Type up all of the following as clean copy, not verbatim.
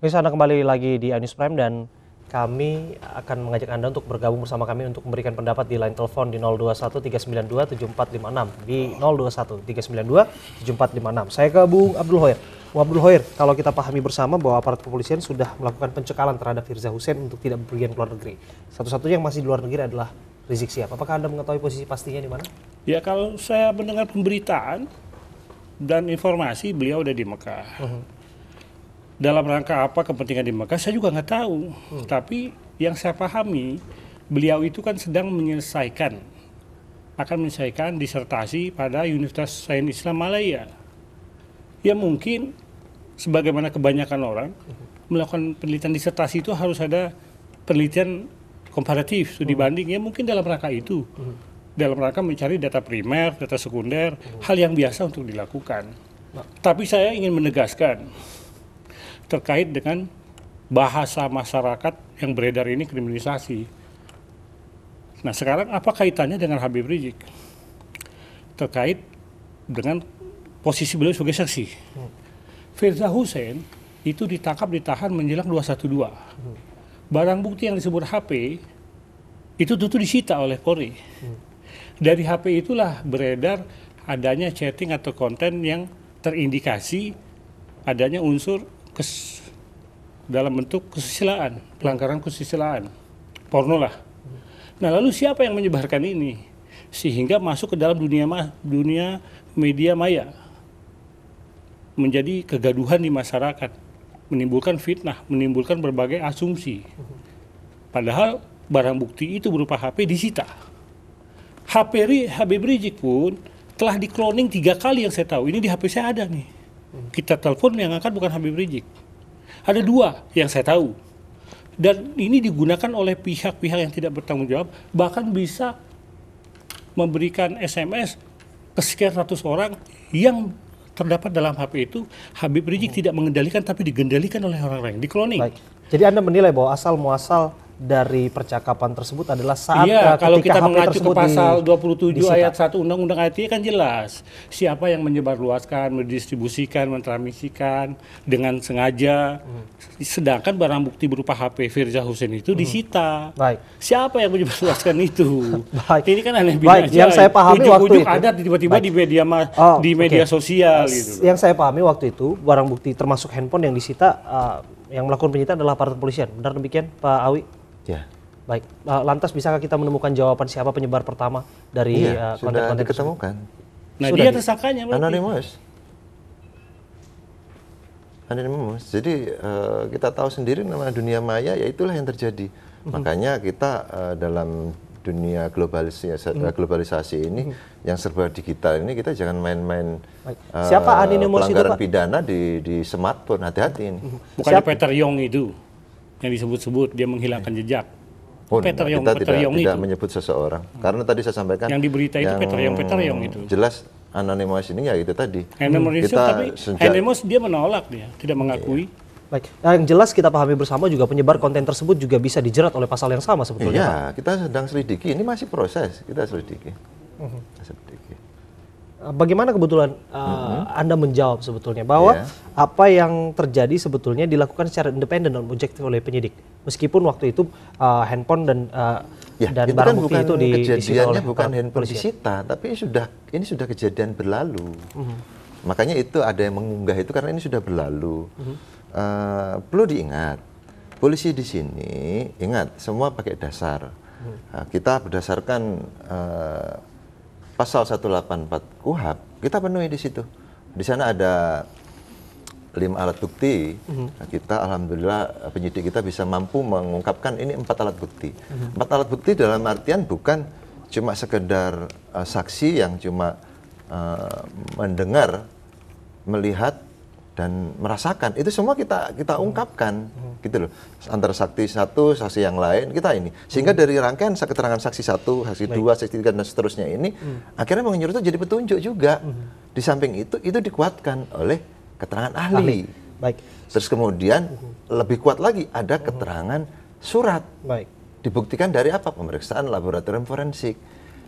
Bisa Anda kembali lagi di iNews Prime dan kami akan mengajak Anda untuk bergabung bersama kami untuk memberikan pendapat di line telepon di 021 392 7456 di 021 392 7456. Saya ke Bung Abdul Hoir. Bung Abdul Hoir, kalau kita pahami bersama bahwa aparat kepolisian sudah melakukan pencekalan terhadap Firza Hussein untuk tidak bepergian ke luar negeri. Satu-satunya yang masih di luar negeri adalah Rizik Syihab. Apakah Anda mengetahui posisi pastinya di mana? Ya, kalau saya mendengar pemberitaan dan informasi beliau ada di Mekah. Dalam rangka apa kepentingan di Mekah saya juga nggak tahu. Tapi yang saya pahami beliau itu kan sedang akan menyelesaikan disertasi pada Universitas Sains Islam Malaya. Ya mungkin sebagaimana kebanyakan orang melakukan penelitian disertasi itu harus ada penelitian komparatif, studi banding. Ya mungkin dalam rangka itu. Dalam rangka mencari data primer, data sekunder, hal yang biasa untuk dilakukan. Tapi saya ingin menegaskan terkait dengan bahasa masyarakat yang beredar ini kriminalisasi. Nah sekarang apa kaitannya dengan Habib Rizik? Terkait dengan posisi beliau sebagai saksi. Firza Hussein itu ditahan menjelang 212. Barang bukti yang disebut HP itu tentu disita oleh Polri. Dari HP itulah beredar adanya chatting atau konten yang terindikasi adanya unsur dalam bentuk kesusilaan, pelanggaran kesusilaan, porno lah. Nah lalu siapa yang menyebarkan ini? Sehingga masuk ke dalam dunia media maya. Menjadi kegaduhan di masyarakat. Menimbulkan fitnah, menimbulkan berbagai asumsi. Padahal barang bukti itu berupa HP disita. Habib Rizik pun telah di-cloning 3 kali yang saya tahu. Ini di HP saya ada nih. Kita telepon yang angkat bukan Habib Rizik. Ada 2 yang saya tahu. Dan ini digunakan oleh pihak-pihak yang tidak bertanggung jawab. Bahkan bisa memberikan SMS ke sekian ratus orang yang terdapat dalam HP itu. Habib Rizik tidak mengendalikan tapi digendalikan oleh orang lain. Di-cloning. Baik. Jadi Anda menilai bahwa asal-muasal dari percakapan tersebut adalah saat kalau kita HP mengacu ke pasal 27 disita. ayat 1 Undang-Undang ITE kan jelas siapa yang menyebarluaskan, mendistribusikan, mentransmisikan dengan sengaja. Sedangkan barang bukti berupa HP Firza Hussein itu disita. Baik. Siapa yang menyebarluaskan itu? Baik. Ini kan aneh Baik, aja. yang saya pahami waktu itu ada tiba-tiba di media sosial gitu. Yang saya pahami waktu itu barang bukti termasuk handphone yang disita yang melakukan penyitaan adalah aparat kepolisian. Benar demikian, Pak Awi? Ya. Baik, lantas bisakah kita menemukan jawaban siapa penyebar pertama dari sudah konten-konten diketemukan. Nah dia tersangkanya berarti. Anonymous. Jadi kita tahu sendiri namanya dunia maya ya itulah yang terjadi. Makanya kita dalam dunia globalisasi ini yang serba digital ini kita jangan main-main siapa Anonymous pelanggaran itu, Pak? pidana di smartphone, hati-hati ini. Bukannya Peter Yong itu yang disebut-sebut dia menghilangkan jejak. Kita tidak menyebut seseorang karena tadi saya sampaikan yang di berita itu Peter Yong itu jelas Anonymous ini ya itu tadi. Anonymous dia menolak, dia tidak mengakui. Baik, yang jelas kita pahami bersama juga penyebar konten tersebut juga bisa dijerat oleh pasal yang sama sebetulnya. Iya, Pak. kita sedang selidiki, ini masih proses, kita selidiki. Bagaimana kebetulan Anda menjawab sebetulnya bahwa apa yang terjadi sebetulnya dilakukan secara independen dan objektif oleh penyidik, meskipun waktu itu handphone dan barang bukti itu disita oleh bukan handphone disita, tapi ini sudah kejadian berlalu. Makanya itu ada yang mengunggah itu karena ini sudah berlalu. Perlu diingat, polisi di sini ingat semua pakai dasar. Kita berdasarkan Pasal 184 KUHP, kita penuhi di situ. Di sana ada 5 alat bukti. Kita alhamdulillah penyidik kita bisa mampu mengungkapkan ini 4 alat bukti. 4 alat bukti dalam artian bukan cuma sekedar saksi yang cuma mendengar, melihat dan merasakan. Itu semua kita ungkapkan. Gitu loh, antara saksi satu, saksi yang lain, kita ini. Sehingga dari rangkaian keterangan saksi 1, saksi 2, saksi 3, dan seterusnya ini, akhirnya menyeluruh itu jadi petunjuk juga. Di samping itu dikuatkan oleh keterangan ahli. Baik. Terus kemudian lebih kuat lagi, ada keterangan surat. Baik. Dibuktikan dari apa? Pemeriksaan laboratorium forensik.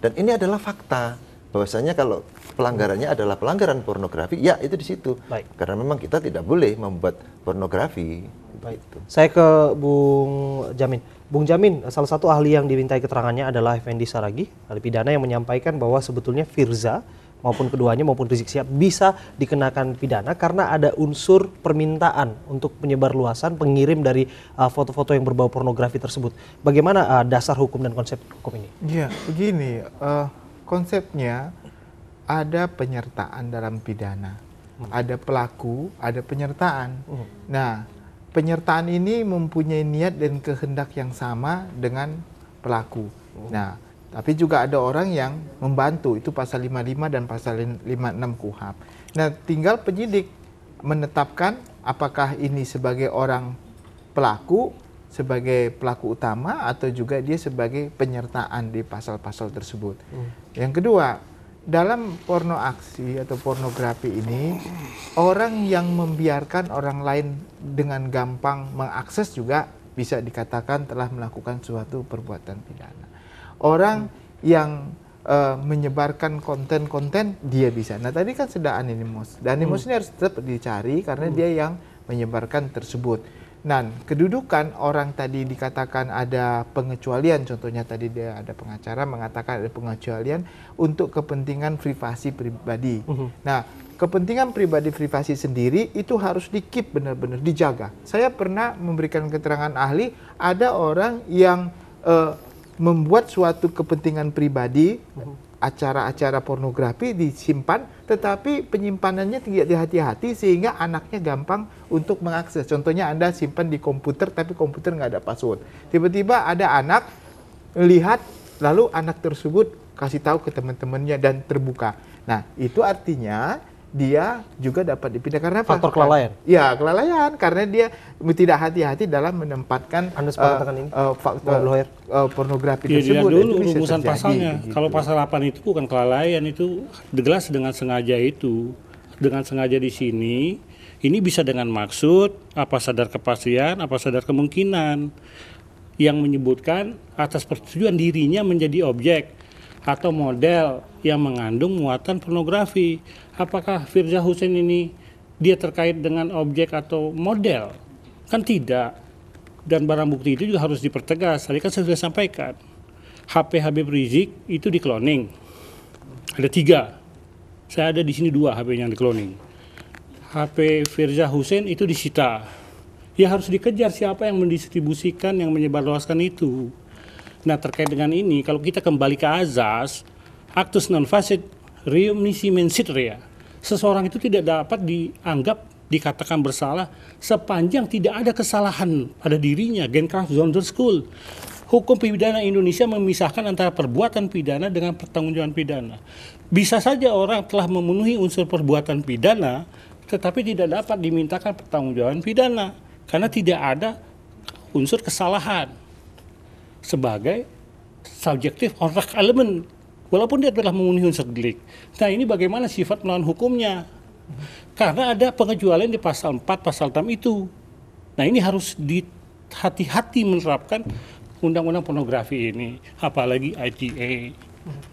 Dan ini adalah fakta. bahwasanya kalau pelanggarannya adalah pelanggaran pornografi, ya itu di situ. Baik. Karena memang kita tidak boleh membuat pornografi. Baik. Gitu. Saya ke Bung Jamin. Bung Jamin, salah satu ahli yang dimintai keterangannya adalah Effendi Saragih, ahli pidana, yang menyampaikan bahwa sebetulnya Firza maupun keduanya maupun Rizik Syihab bisa dikenakan pidana karena ada unsur permintaan untuk penyebarluasan, pengirim dari foto-foto yang berbau pornografi tersebut. Bagaimana dasar hukum dan konsep hukum ini? Ya, begini, konsepnya ada penyertaan dalam pidana, ada pelaku, ada penyertaan. Nah, penyertaan ini mempunyai niat dan kehendak yang sama dengan pelaku. Nah, tapi juga ada orang yang membantu, itu pasal 55 dan pasal 56 KUHP. Nah, tinggal penyidik menetapkan apakah ini sebagai orang pelaku, sebagai pelaku utama, atau juga dia sebagai penyertaan di pasal-pasal tersebut. Yang kedua, dalam porno aksi atau pornografi ini, orang yang membiarkan orang lain dengan gampang mengakses juga bisa dikatakan telah melakukan suatu perbuatan pidana. Orang yang menyebarkan konten-konten, dia bisa. Nah, tadi kan sudah anonymous. Dan anonymous ini harus tetap dicari karena dia yang menyebarkan tersebut. Nah, kedudukan orang tadi dikatakan ada pengecualian, contohnya tadi dia ada pengacara mengatakan ada pengecualian untuk kepentingan privasi pribadi. Nah, kepentingan pribadi privasi sendiri itu harus di-keep benar-benar dijaga. Saya pernah memberikan keterangan ahli, ada orang yang membuat suatu kepentingan pribadi, acara-acara pornografi disimpan, tetapi penyimpanannya tidak hati-hati sehingga anaknya gampang untuk mengakses. Contohnya Anda simpan di komputer, tapi komputer nggak ada password. Tiba-tiba ada anak lihat, lalu anak tersebut kasih tahu ke teman-temannya dan terbuka. Nah, itu artinya dia juga dapat dipidana karena apa? Faktor kelalaian. Ya, kelalaian karena dia tidak hati-hati dalam menempatkan faktor pornografi Ya, tersebut. dulu Itu bisa rumusan terjadi, pasalnya. begitu. Kalau pasal 8 itu bukan kelalaian, itu jelas dengan sengaja itu. Dengan sengaja di sini, ini bisa dengan maksud, apa sadar kepastian, apa sadar kemungkinan. Yang menyebutkan atas persetujuan dirinya menjadi objek atau model yang mengandung muatan pornografi. Apakah Firza Hussein ini dia terkait dengan objek atau model? Kan tidak. Dan barang bukti itu juga harus dipertegas. Tadi kan saya sudah sampaikan. HP Habib Rizik itu di-cloning. Ada 3. Saya ada di sini 2 HP yang di-cloning. HP Firza Hussein itu disita. Ya harus dikejar siapa yang mendistribusikan, yang menyebarluaskan itu. Nah, terkait dengan ini, kalau kita kembali ke azas, actus non facit reum nisi mensit rea. Seseorang itu tidak dapat dianggap dikatakan bersalah sepanjang tidak ada kesalahan pada dirinya. Gencraft Zonder School. Hukum pidana Indonesia memisahkan antara perbuatan pidana dengan pertanggungjawaban pidana. Bisa saja orang telah memenuhi unsur perbuatan pidana, tetapi tidak dapat dimintakan pertanggungjawaban pidana karena tidak ada unsur kesalahan sebagai subjektif orak element, walaupun dia telah memenuhi unsur delik. Nah, ini bagaimana sifat melawan hukumnya? Karena ada pengecualian di pasal 4, pasal 6 itu. Nah, ini harus hati-hati menerapkan undang-undang pornografi ini, apalagi ITA.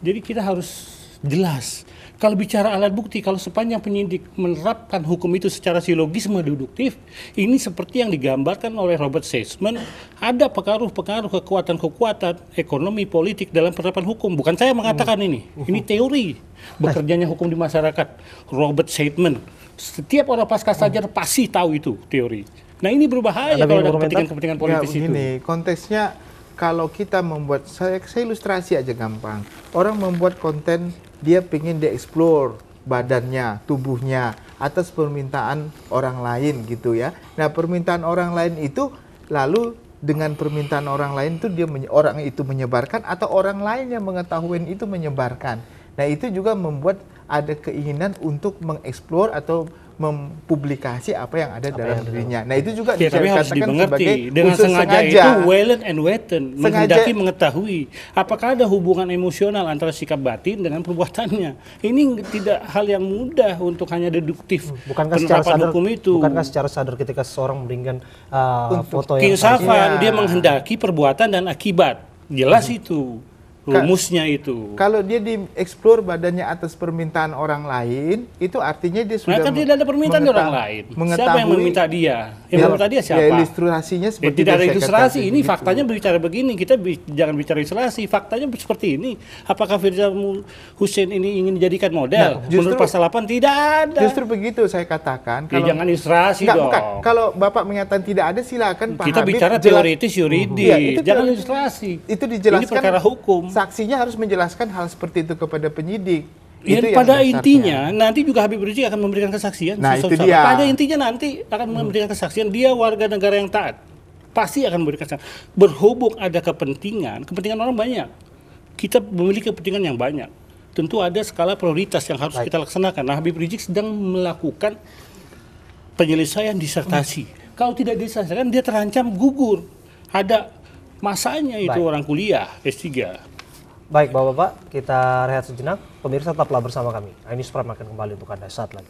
Jadi kita harus jelas. Kalau bicara alat bukti, kalau sepanjang penyidik menerapkan hukum itu secara silogisme deduktif, ini seperti yang digambarkan oleh Robert Sesman, ada pengaruh-pengaruh kekuatan-kekuatan ekonomi politik dalam penerapan hukum. Bukan saya mengatakan ini teori bekerjanya hukum di masyarakat. Robert Sesman, setiap orang pasca sarjana pasti tahu itu teori. Nah, ini berbahaya kalau ada kepentingan-kepentingan politis itu. Begini, konteksnya kalau kita membuat, saya ilustrasi aja gampang. Orang membuat konten, dia pengen dieksplor badannya, tubuhnya, atas permintaan orang lain gitu ya. Nah, permintaan orang lain itu, lalu dengan permintaan orang lain itu orang itu menyebarkan atau orang lain yang mengetahui itu menyebarkan. Nah, itu juga membuat ada keinginan untuk mengeksplor atau mempublikasi apa yang ada dalam dirinya. Nah, itu juga tapi harus dimengerti dengan sengaja itu violent and wanton, menghendaki mengetahui apakah ada hubungan emosional antara sikap batin dengan perbuatannya. Ini tidak hal yang mudah untuk hanya deduktif. Bukankah secara sadar hukum itu? Bukankah secara sadar ketika seseorang memberikan foto yang insafan, dia menghendaki perbuatan dan akibat. Jelas itu. rumusnya itu. Kalau dia dieksplor badannya atas permintaan orang lain, itu artinya dia sudah Kan tidak ada permintaan dari orang lain. Siapa yang meminta dia? Yang meminta dia siapa? Ya, ilustrasinya seperti tidak ada saya ilustrasi. katakan Ini begitu. faktanya berbicara begini. Kita jangan bicara ilustrasi. Faktanya seperti ini. Apakah Firza Hussein ini ingin dijadikan model? Nah, justru- Menurut pasal 8 tidak ada. Justru begitu saya katakan. Ya, jangan ilustrasi Enggak, dong. bukan. Kalau Bapak menyatakan tidak ada, silakan Pak Kita Habib bicara jelas- teoritis yuridis. Iya, itu Jangan teoritis. ilustrasi. Itu dijelaskan. Ini perkara hukum. Saksinya harus menjelaskan hal seperti itu kepada penyidik. Ya, Itu yang pada dasarnya. intinya nanti juga Habib Rizik akan memberikan kesaksian. Nah, itu Sama-sama. dia. Pada intinya nanti akan memberikan kesaksian dia warga negara yang taat. Pasti akan memberikan kesaksian. Berhubung ada kepentingan orang banyak. Kita memiliki kepentingan yang banyak. Tentu ada skala prioritas yang harus kita laksanakan. Nah, Habib Rizik sedang melakukan penyelesaian disertasi. Kalau tidak diselesaikan dia terancam gugur. Ada masanya itu Baik. orang kuliah S3. Baik Bapak-Bapak, kita rehat sejenak. Pemirsa tetaplah bersama kami. iNews Prime akan kembali untuk Anda saat lagi.